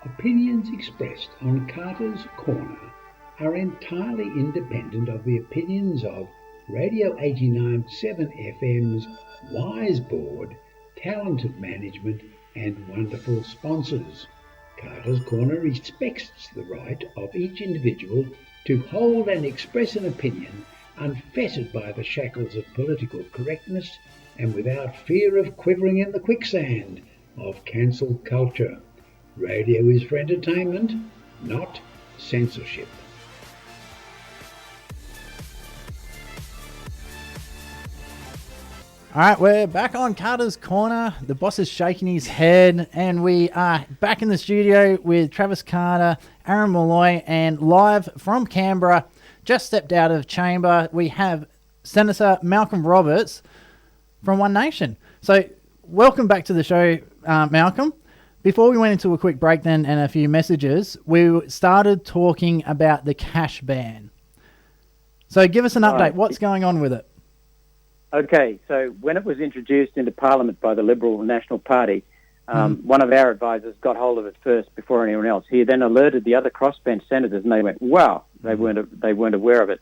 Opinions expressed on Carter's Corner are entirely independent of the opinions of Radio 89.7 FM's Wise Board, talented management and wonderful sponsors. Carter's Corner respects the right of each individual to hold and express an opinion unfettered by the shackles of political correctness and without fear of quivering in the quicksand of cancel culture. Radio is for entertainment, not censorship. All right, we're back on Carter's Corner. The boss is shaking his head, and we are back in the studio with Travis Carter, Aaron Molloy, and live from Canberra, just stepped out of chamber, we have Senator Malcolm Roberts from One Nation. So welcome back to the show, Malcolm. Before we went into a quick break then and a few messages, we started talking about the cash ban. So give us an update. What's going on with it? Okay, so when it was introduced into Parliament by the Liberal National Party, one of our advisors got hold of it first before anyone else. He then alerted the other crossbench senators, and they went, wow, they weren't aware of it.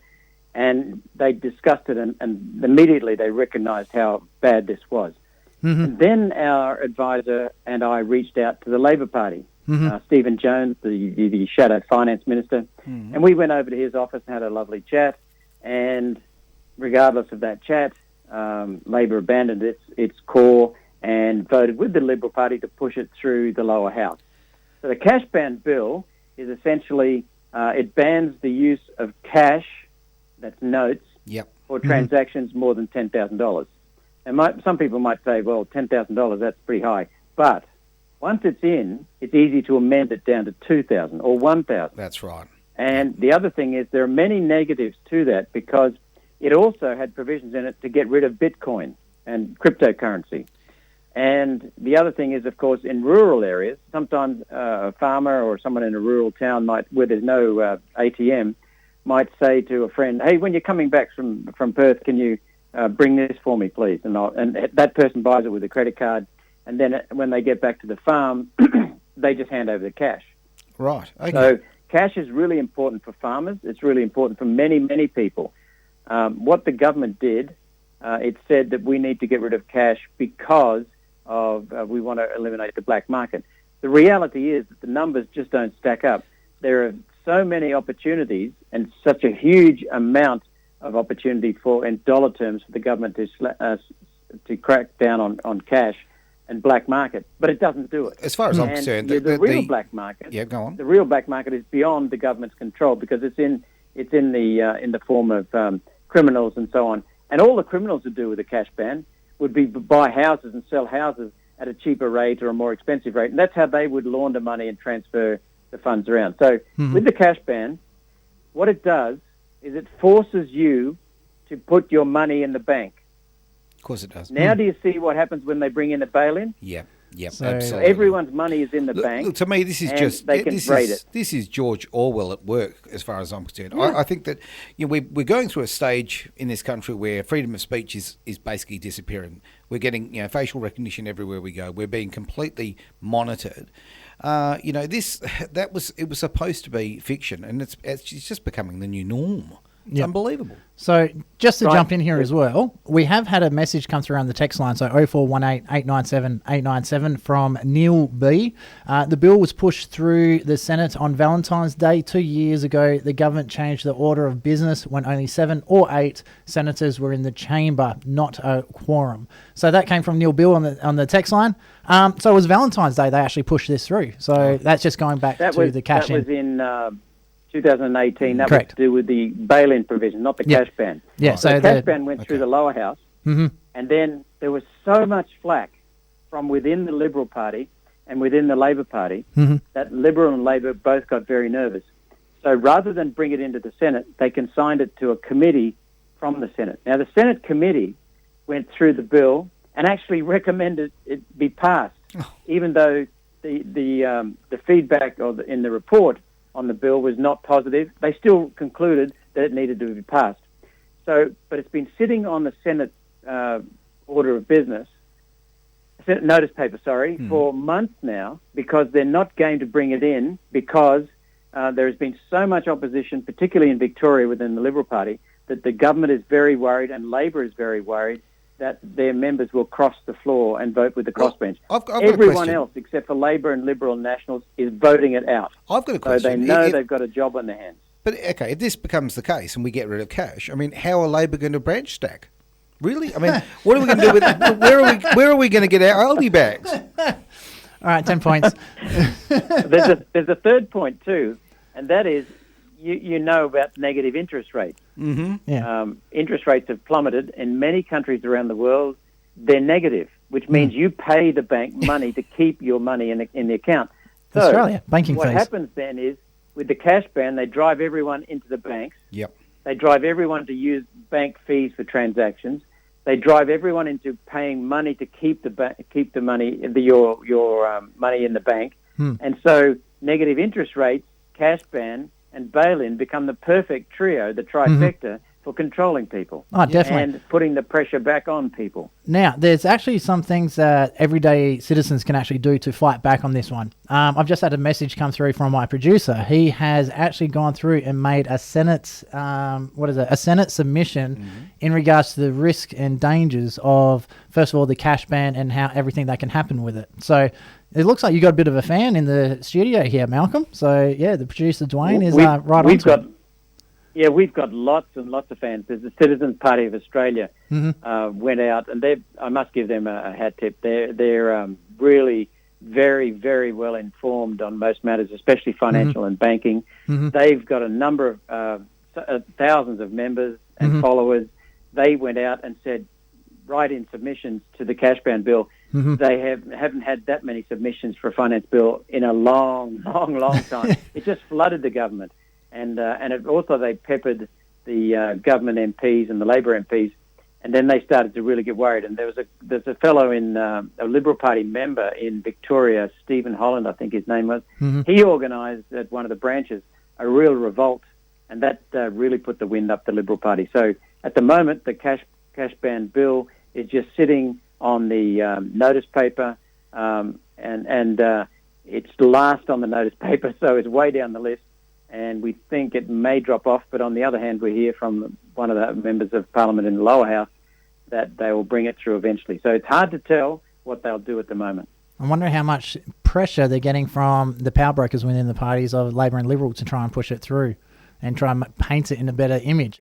And they discussed it, and immediately they recognised how bad this was. And then our advisor and I reached out to the Labor Party, Stephen Jones, the shadow finance minister, and we went over to his office and had a lovely chat. And regardless of that chat, Labor abandoned its core and voted with the Liberal Party to push it through the lower house. So the cash ban bill is essentially, it bans the use of cash, that's notes, for transactions more than $10,000. And some people might say, well, $10,000, that's pretty high. But once it's in, it's easy to amend it down to $2,000 or $1,000. That's right. And the other thing is there are many negatives to that because it also had provisions in it to get rid of Bitcoin and cryptocurrency. And the other thing is, of course, in rural areas, sometimes a farmer or someone in a rural town where there's no ATM, might say to a friend, hey, when you're coming back from Perth, can you bring this for me, please? And that person buys it with a credit card, and then when they get back to the farm, they just hand over the cash. Right. Okay. So cash is really important for farmers. It's really important for many, many people. What the government did, it said that we need to get rid of cash because of we want to eliminate the black market. The reality is that the numbers just don't stack up. There are so many opportunities and such a huge amount of opportunity in dollar terms for the government to crack down on cash and black market, but it doesn't do it. As far as I'm concerned, the real black market. Yeah, go on. The real black market is beyond the government's control because it's in the form of criminals and so on. And all the criminals would do with a cash ban would be buy houses and sell houses at a cheaper rate or a more expensive rate, and that's how they would launder money and transfer the funds around. So with the cash ban, what it does is it forces you to put your money in the bank. Of course it does. Now do you see what happens when they bring in a bail-in? Yeah, So absolutely. Everyone's money is in the bank. Look, to me, this is this is George Orwell at work, as far as I'm concerned. Yeah. I think that we're going through a stage in this country where freedom of speech is basically disappearing. We're getting facial recognition everywhere we go. We're being completely monitored. It was supposed to be fiction, and it's just becoming the new norm. It's unbelievable. So just to jump in here as well, we have had a message come through on the text line, so 0418 897 897 from Neil B. The bill was pushed through the Senate on Valentine's Day 2 years ago. The government changed the order of business when only 7 or 8 senators were in the chamber, not a quorum. So that came from Neil Bill on the text line. So it was Valentine's Day they actually pushed this through. So that's just going back to the cash in. That was in 2018. That Correct. was to do with the bail-in provision, not the cash ban. Yeah, so the cash ban went through the lower house, and then there was so much flack from within the Liberal Party and within the Labor Party that Liberal and Labor both got very nervous. So rather than bring it into the Senate, they consigned it to a committee from the Senate. Now, the Senate committee went through the bill and actually recommended it be passed, even though the feedback in the report on the bill was not positive. They still concluded that it needed to be passed. So, but it's been sitting on the Senate order of business notice paper, for months now, because they're not going to bring it in because there has been so much opposition, particularly in Victoria within the Liberal Party, that the government is very worried and Labor is very worried that their members will cross the floor and vote with the crossbench. I've got Everyone else, except for Labor and Liberal and Nationals, is voting it out. I've got a question. So they know they've got a job on their hands. But, okay, if this becomes the case and we get rid of cash, I mean, how are Labor going to branch stack? Really? I mean, what are we going to do with it? Where are we going to get our Aldi bags? All right, 10 points. There's a third point too, and that is you know about negative interest rates. Mm-hmm. Yeah. Interest rates have plummeted in many countries around the world. They're negative, which means you pay the bank money to keep your money in the account. So Australia, banking what fees. happens then is with the cash ban, they drive everyone into the banks. Yep. They drive everyone to use bank fees for transactions. They drive everyone into paying money to keep the money, your money in the bank. And so negative interest rates, cash ban, and bail-in become the perfect trio, the trifecta, for controlling people. Oh, definitely. And putting the pressure back on people. Now, there's actually some things that everyday citizens can actually do to fight back on this one. I've just had a message come through from my producer. He has actually gone through and made a Senate, a Senate submission in regards to the risk and dangers of, first of all, the cash ban and how everything that can happen with it. So it looks like you got a bit of a fan in the studio here, Malcolm. So, yeah, the producer, Dwayne, is right on to it. Yeah, we've got lots and lots of fans. There's the Citizens Party of Australia went out, and I must give them a hat tip. They're really very, very well informed on most matters, especially financial and banking. They've got a number of thousands of members and followers. They went out and said, write in submissions to the cash ban bill. They haven't had that many submissions for a finance bill in a long, long, long time. It just flooded the government. And they peppered the government MPs and the Labor MPs, and then they started to really get worried. And there's a fellow a Liberal Party member in Victoria, Stephen Holland, I think his name was. He organised at one of the branches a real revolt, and that really put the wind up the Liberal Party. So at the moment, the cash ban bill is just sitting on the notice paper, and it's last on the notice paper, so it's way down the list. And we think it may drop off, but on the other hand, we hear from one of the members of Parliament in the lower house that they will bring it through eventually. So it's hard to tell what they'll do at the moment. I'm wondering how much pressure they're getting from the power brokers within the parties of Labor and Liberal to try and push it through and try and paint it in a better image.